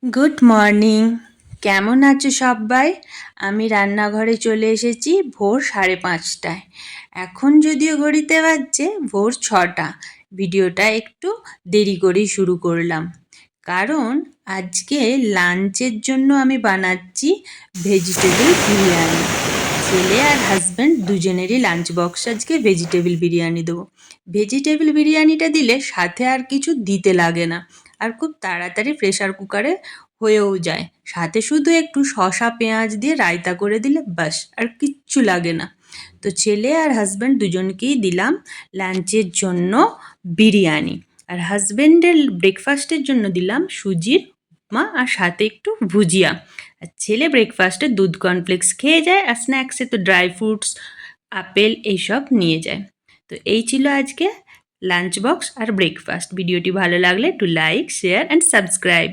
Good morning. কেমন আছো সবাই? আমি রান্নাঘরে চলে এসেছি ভোর 5:30টায়। এখন যদিও ঘড়িতে বাজছে ভোর 6টা। ভিডিওটা একটু দেরি করেই শুরু করলাম, কারণ আজকে লাঞ্চের জন্য আমি বানাচ্ছি ভেজিটেবল বিরিয়ানি। ছেলে আর হাজব্যান্ড দুজনেরই লাঞ্চ বক্স আজকে ভেজিটেবল বিরিয়ানি দেবো। ভেজিটেবল বিরিয়ানিটা দিলে সাথে আর কিছু দিতে লাগে না, আর খুব তাড়াতাড়ি প্রেসার কুকারে হয়েও যায়। সাথে শুধু একটু শসা পেঁয়াজ দিয়ে রায়তা করে দিলে ব্যাস, আর কিচ্ছু লাগে না। তো ছেলে আর হাজব্যান্ড দুজনকেই দিলাম লাঞ্চের জন্য বিরিয়ানি, আর হাজব্যান্ডের ব্রেকফাস্টের জন্য দিলাম সুজির উপমা আর সাথে একটু ভুজিয়া। আর ছেলে ব্রেকফাস্টে দুধ কর্নফ্লেক্স খেয়ে যায়, আর স্ন্যাক্সে তো ড্রাই ফ্রুটস, আপেল এইসব নিয়ে যায়। তো এই ছিল আজকে লাঞ্চ বক্স আর ব্রেকফাস্ট। ভিডিওটি ভালো লাগলে একটু লাইক, শেয়ার অ্যান্ড সাবস্ক্রাইব।